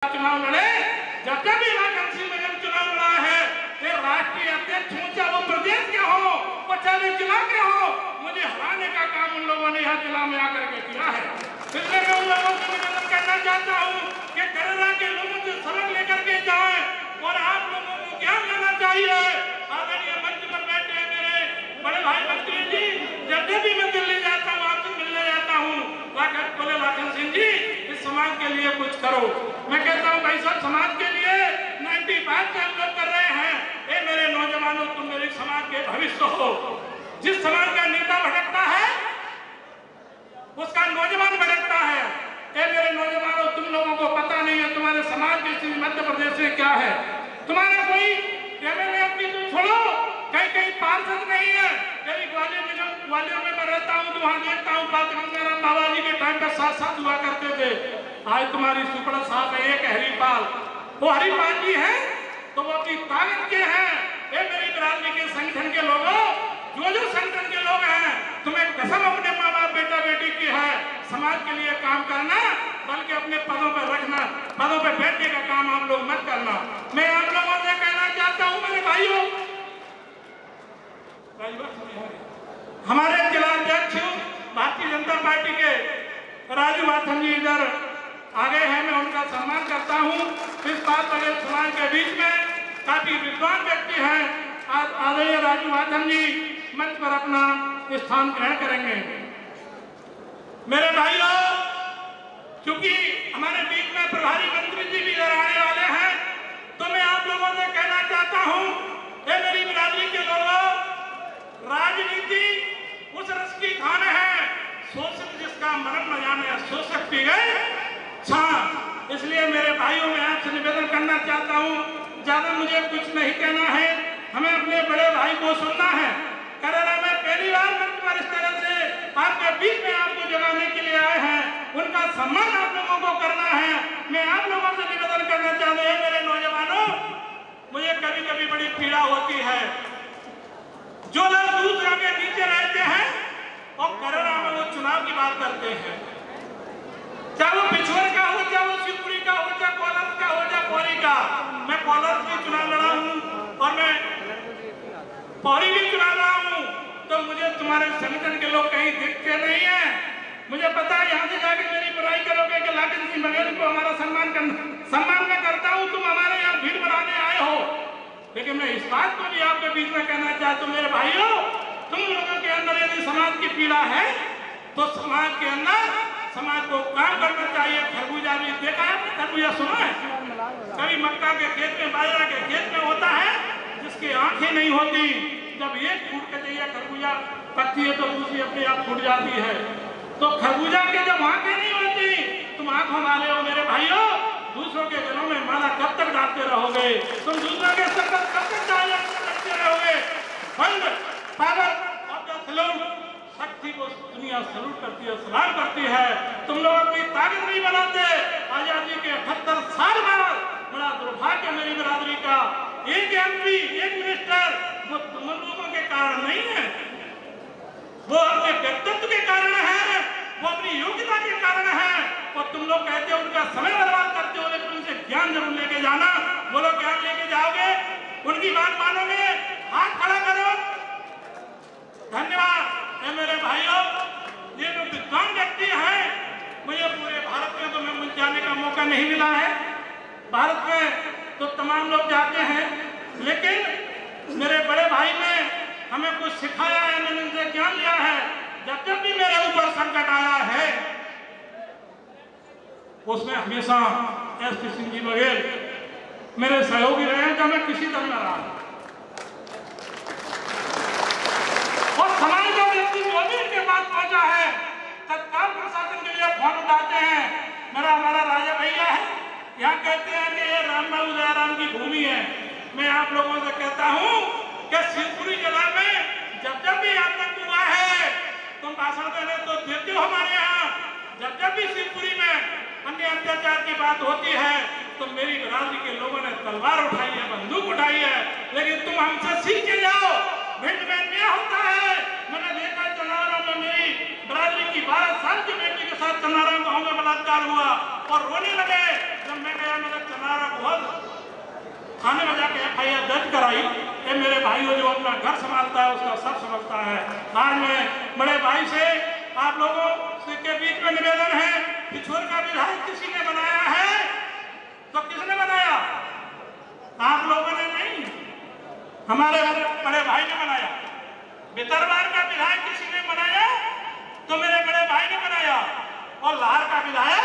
चुनाव लड़े, जब जब भी वैकेंसी में चुनाव लड़ा है, ये राष्ट्रीय अध्यक्ष हो चाहे वो प्रदेश के हो, वो चाहे जिला के हो, मुझे हराने का काम उन लोगों ने यहाँ जिला में आकर के किया है। इसलिए मैं उन लोगों से निवेदन करना चाहता हूँ कि करेला के लोगों से सबक लेकर के जाएं और आप लोगों को ज्ञान लेना चाहिए। आदरणीय मंच पर बैठे मेरे बड़े भाई मंत्री जी, जब भी मैं दिल्ली जाता हूँ आपसे मिलने जाता हूँ, बोले लाखन सिंह जी इस समाज के लिए कुछ करो। मैं कहता हूँ भाई साहब समाज के लिए 95 से हम लोग कर रहे हैं। ए मेरे नौजवानों, तुम मेरे समाज के भविष्य हो। जिस समाज का नेता भटकता है उसका नौजवान भटकता है। ए मेरे नौजवानों, तुम लोगों को पता नहीं है तुम्हारे समाज की स्थिति मध्य प्रदेश में क्या है। तुम्हारा कोई एमएलए अपनी तो छोड़ो, कहीं कहीं पार्षद नहीं है। कभी ग्वालियर में मैं रहता हूँ तो वहाँ देखता हूँ गंगाराम बाबा जी के टाइम पर साथ साथ हुआ करते थे। आज तुम्हारी सुपड़ा साहब है एक हरिपाल, वो हरिपाल जी है तो वो अपनी ताकत के हैं। ये मेरी बिरादरी के संगठन के लोगों, जो संगठन के लोग हैं, तुम्हें कसम अपने माँ बाप बेटा बेटी की है समाज के लिए काम करना, बल्कि अपने पदों पर रखना, पदों पर बैठने का काम आप लोग मत करना। मैं आप लोगों से कहना चाहता हूँ मेरे भाइयों, हमारे जिला अध्यक्ष भारतीय जनता पार्टी के राजू वाथम जी इधर आ गए हैं, मैं उनका सम्मान करता हूं। इस बात बड़े समाज के बीच में काफी विद्वान व्यक्ति हैं। आदरणीय राजू वाथम जी मंच पर अपना स्थान ग्रहण करेंगे। मेरे भाइयों, क्योंकि हमारे बीच में प्रभारी मंत्री जी भी इधर आने वाले हैं, तो मैं आप लोगों से कहना चाहता हूं, ये मेरी बिरादरी के लोगों, राजनीति उस रस की खान है, शोषक जिसका मरम न जाने, शोषक पी गए छान। इसलिए मेरे भाइयों, मैं आपसे निवेदन करना चाहता हूँ, ज्यादा मुझे कुछ नहीं कहना है, हमें अपने बड़े भाई को सुनना है। करेला में पहली बार मंच पर इस तरह से आपके बीच में आपको जगाने के लिए आए हैं, उनका सम्मान आप लोगों को करना है। मैं आप लोगों से निवेदन करना चाहता हूँ, मेरे नौजवानों, मुझे कभी कभी बड़ी पीड़ा होती है जो लोग दूसरों के नीचे रहते हैं और करेला में वो चुनाव की बात करते हैं, चाहे वो पिछवर का हो, चाहे वो शिवपुरी का हो, चाहे कोलर का हो, चाहे पौरी का। मैं कोलर भी चुनाव लड़ा हूँ और मैं पौरी भी चुनाव लड़ा हूँ, तो मुझे तुम्हारे संगठन के लोग कहीं दिखते नहीं है। मुझे पता है यहाँ से जाके मेरी बुराई करोगे कि लाखन सिंह बघेल को हमारा सम्मान मैं करता हूँ, तुम हमारे यहाँ भीड़ बनाने आए हो। लेकिन मैं इस बात को भी आपके बीच में कहना चाहता हूँ, मेरे भाइयों, तुम लोगों के अंदर यदि समाज की पीड़ा है तो समाज के अंदर समाज को काम करना चाहिए। खरबूजा भी देखा है, खरबूजा सुना है? कभी मक्का के खेत में, बाजरा के खेत में होता है जिसकी आंखें नहीं होती, जब एक फूट के चाहिए खरबूजा पकती है तो दूसरी अपने आप फूट जाती है। तो खरबूजा के जब आंखें नहीं होती, तुम आंखों वाले हो मेरे भाइयों, दूसरों के गलों में माला कब तक डालते रहोगे? तुम दूसरों के सर पर कब तक डालते रहोगे? Fund power of the salute, शक्ति को दुनिया सलूट करती है, सलाम करती है। तुम लोग अपनी ताकत नहीं बनाते। आजादी के 78 साल बाद बड़ा दुर्भाग्य मेरी बिरादरी का, एक एमपी, एक मिनिस्टर वो तुम लोगों के कारण नहीं है, वो अपने व्यक्तित्व के कारण है, वो अपनी योग्यता के कारण है। और तुम लोग कहते हो उनका समय बर्बाद करते हो, लेकिन उनसे ज्ञान जरूर लेके जाना। वो लोग ज्ञान लेके जाओगे, उनकी बात मानोगे, हाथ खड़ा करो। धन्यवाद। मेरे भाइयों, ये जो विद्वान व्यक्ति हैं, मुझे पूरे भारत में तो मैं जाने का मौका नहीं मिला है। भारत में तो तमाम लोग जाते हैं, लेकिन मेरे बड़े भाई ने हमें कुछ सिखाया है, मैंने उनसे ज्ञान लिया है। जब जब भी मेरे ऊपर संकट आया है, उसमें हमेशा एसपी सिंह जी बघेल मेरे सहयोगी रहे हैं, जब मैं किसी तरह न रहा। और समाज का व्यक्ति जो भी इनके पास पहुंचा है, तत्काल प्रशासन के लिए फोन उठाते हैं। हमारा राजा भैया है, यहाँ कहते हैं कि ये रामबाबू दयाराम की भूमि है। मैं आप लोगों से कहता हूँ कि शिवपुरी जिला में जब जब भी आतंक हुआ है, तुम भाषण देने तो देते हो हमारे यहाँ, जब जब भी शिवपुरी में अन्य अत्याचार की बात होती है तो मेरी बिरादरी के लोगों ने तलवार उठाई है, बंदूक उठाई है। लेकिन तुम हमसे सीख के जाओ, भिंड में क्या होता है। मैंने देखा चन्नाराम में मेरी बिरादरी की 12 साल की बेटी के साथ चन्नाराम गाँव में बलात्कार हुआ और रोने लगे। जब मैं गया, मैंने थाने में जाके FIR दर्ज कराई। ये मेरे भाइयों जो अपना घर संभालता है उसका सब समझता है। आज मैं बड़े भाई से आप लोगों के बीच में निवेदन है, पिछोर का विधायक किसी ने बनाया है तो किसने बनाया? आप लोगों ने नहीं, हमारे बड़े भाई ने बनाया। भितरवार का विधायक किसी ने बनाया तो मेरे बड़े भाई ने बनाया, और लाहौर का विधायक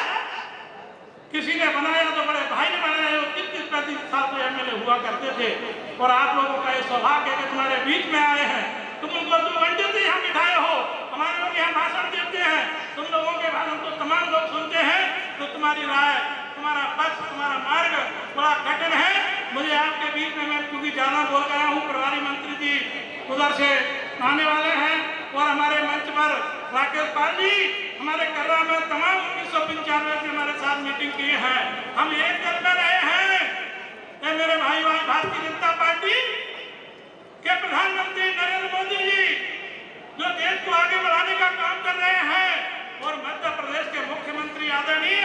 किसी ने बनाया तो बड़े भाई ने बनाया। 30-35 साल से MLA हुआ करते थे, और आप लोगों का ये सौभाग्य है कि तुम्हारे बीच में आए हैं। तुम उनको 2 घंटे से यहाँ बिठाए हो, हमारे लोग यहाँ भाषण देते हैं, तुम लोगों के भाषण तो तमाम लोग सुनते हैं, तो तुम्हारी राय, तुम्हारा पक्ष, तुम्हारा मार्ग बड़ा कठिन है। मुझे आपके बीच में, मैं क्योंकि ज्यादा बोल गया हूँ, प्रभारी मंत्री जी उधर से आने वाले हैं, और हमारे मंच पर राकेश पाल जी हमारे कर्रा में तमाम 1995 से हमारे साथ मीटिंग किए हैं। हम एक दल में रहे हैं। मेरे भाई भारतीय जनता पार्टी के प्रधानमंत्री नरेंद्र मोदी जी जो देश को आगे बढ़ाने का काम कर रहे हैं, और मध्य प्रदेश के मुख्यमंत्री आदरणीय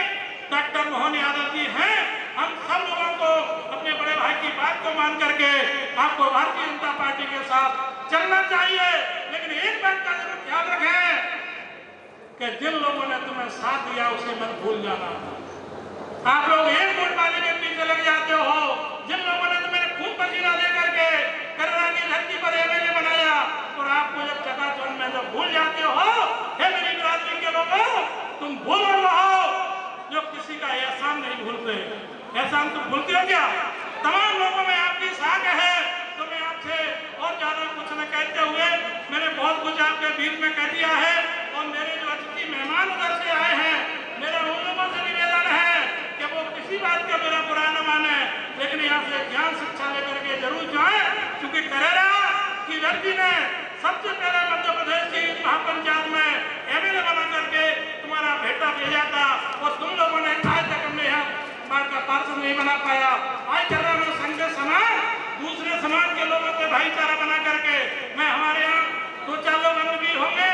डॉक्टर मोहन यादव जी हैं। हम सब लोगों को अपने बड़े भाई की बात को मान करके आपको भारतीय जनता पार्टी के साथ चलना चाहिए। लेकिन एक बात का जरूर ख्याल रखें कि जिन लोगों ने तुम्हें साथ दिया उसे मत भूल जाना। आप लोग एक वोट वाले के पीछे लग जाते हो। जिन लोगों ने तुम्हें खून पसीना दे करके कर्रा की धरती पर MLA बनाया, और आपको जब चकाचौंध में जब भूल जाते हो, हे मेरी बिरादरी के लोगों, तुम भूल रहो जो किसी का एहसान नहीं भूलते। एहसान तुम भूलते हो क्या? तमाम लोगों में आपकी साख है। तो मैं आपसे और ज्यादा कुछ न कहते हुए, मैंने बहुत कुछ आपके बीच में कह दिया है, और मेरे जो अतिथि मेहमान उधर से आए हैं, मेरा उन लोगों से निवेदन है कि वो किसी बात का मेरा बुरा न माने, लेकिन यहाँ से ज्ञान शिक्षा लेकर के जरूर जाए। क्योंकि करेरा की व्यक्ति ने सबसे पहले मध्य प्रदेश की महापंचायत में MLA बना करके तुम्हारा बेटा भेजा था, और तुम लोगों ने आज तक हमने यहाँ बात का पार्षद नहीं बना पाया। आज कर रहा मैं संघ समाज, दूसरे समाज के लोगों से भाईचारा बना करके, मैं हमारे यहाँ 2-4 लोग अन्य भी होंगे,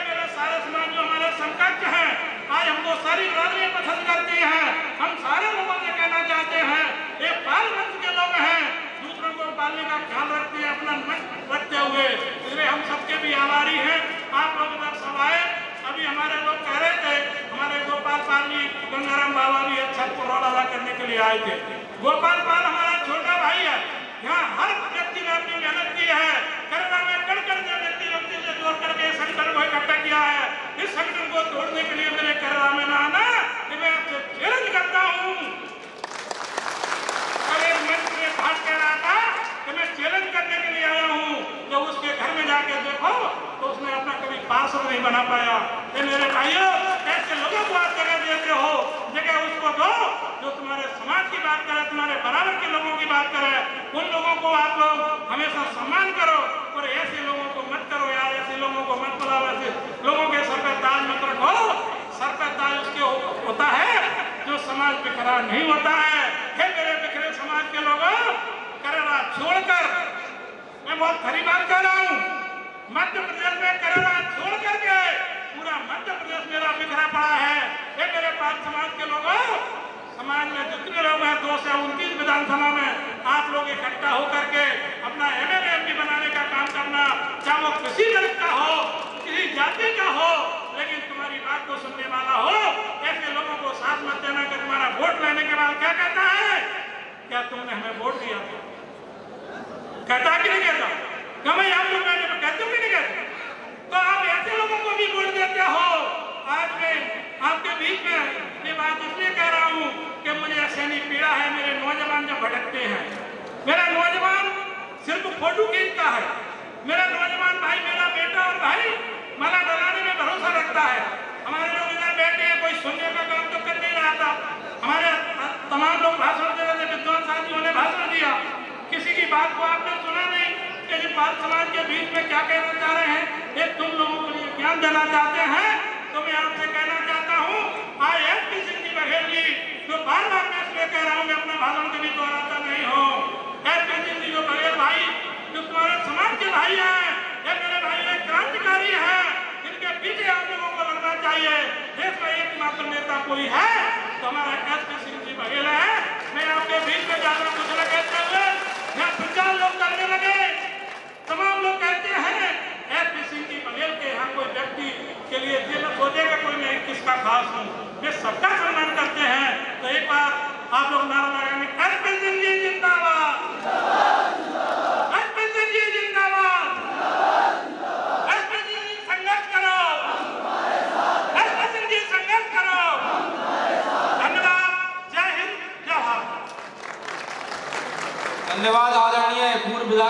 मेरे सारे समाज जो हमारे समकक्ष हैं, आज हमको सारी बिरादरियां पसंद करती हैं। हम सारे लोगों से कहना चाहते हैं, ये बाल वंश के लोग हैं, दूसरों को पालने का ख्याल रखते हैं अपना मन रखते हुए, इसलिए हम सबके भी आभारी हैं। आप लोग इधर सब आए। अभी हमारे लोग कह रहे थे, हमारे गोपाल पाल जी गंगाराम बाबा भी छत को रोड़ा करने के लिए आए थे। गोपाल पाल हमारा छोटा भाई है। यहाँ हर व्यक्ति ने अपनी मेहनत की है। करेरा में कड़ व्यक्ति से जोड़ करके संगठन को इकट्ठा किया है। इस संगठन को तोड़ने के लिए मेरे करेरा में ना आना, मैं आपसे चैलेंज करता हूँ। कल एक मंच में बात कह रहा था कि मैं चैलेंज करने के लिए आया हूँ, जब उसके घर में जाके देखो तो उसने अपना कभी पार्षद नहीं बना पाया। ये मेरे भाइयों, ऐसे लोगों को आप जगह देते हो, जगह उसको दो जो तुम्हारे समाज की बात करे, तुम्हारे बराबर के लोगों की बात करे। उन लोगों को आप लोग हमेशा सम्मान करो, और ऐसे लोगों को मत करो यार, ऐसे लोगों को मत बुलाओ, ऐसे लोगों के सर पर ताज मत रखो। सर पर ताज उसके होता है जो समाज बिखरा नहीं होता है। हे मेरे बिखरे समाज के लोगों, करेरा छोड़कर, मैं बहुत खरी बात कह रहा हूँ, मध्य प्रदेश में करेरा छोड़ करके पूरा मध्य प्रदेश मेरा बिखरा पड़ा है। ये मेरे पास समाज के लोगों, समाज में जितने लोग हैं 229 विधानसभा में आप लोग इकट्ठा होकर के अपना MLA MP बनाने का काम करना, चाहे वो किसी दल का हो, किसी जाति का हो, लेकिन तुम्हारी बात को सुनने वाला हो। ऐसे लोगों को साथ मत देना कि तुम्हारा वोट लेने के बाद क्या कहता है, क्या तुमने हमें वोट दिया था? कहता कि नहीं कहता? कभी आप लोग कहते हो कि नहीं कहते? तो आप ऐसे लोगों को भी वोट देते हो। आज मैं आपके बीच में ये बात इसलिए कह रहा हूँ कि मुझे ऐसी पीड़ा है। मेरे नौजवान जब भटकते हैं, मेरा नौजवान सिर्फ फोटो खींचता है, मेरा नौजवान भाई, मेरा बेटा और भाई माला डलाने में भरोसा रखता है। हमारे लोग इधर बैठे हैं, कोई सुनने का काम तो कर नहीं रहा था। हमारे तमाम लोग भाषण दे रहे थे, विद्वान साथियों ने भाषण दिया, किसी की बात को आपने सुना नहीं कि बाल समाज के बीच में क्या कहना चाह रहे हैं। एक तुम लोगों को ये ज्ञान देना चाहते हैं, तो मैं आपसे कहना चाहता हूँ, आज MP सिंह जी बघेल जी जो बार-बार मैं इसलिए कह रहा हूँ, मैं अपना भाषण कभी दोहराता नहीं हूँ। MP सिंह जी जो बघेल भाई जो तुम्हारे समाज के भाई हैं, ये मेरे भाई एक क्रांतिकारी है, इनके पीछे आप लोगों को लगना चाहिए। देश में एकमात्र नेता कोई है तो हमारा MP सिंह जी बघेल है। मैं आपके बीच में ज्यादा कुछ न कहते हुए के लिए ये न सोचेगा कोई मैं किसका खास हूँ, वे सबका सम्मान करते हैं। तो एक बार आप लोग नारा लगाएंगे, एसपी सिंह जी जिंदाबाद, एसपी सिंह जी जिंदाबाद, एसपी सिंह जी संघर्ष करो, एसपी सिंह जी संघर्ष करो। धन्यवाद। जय हिंद, जय भारत। धन्यवाद आदरणीय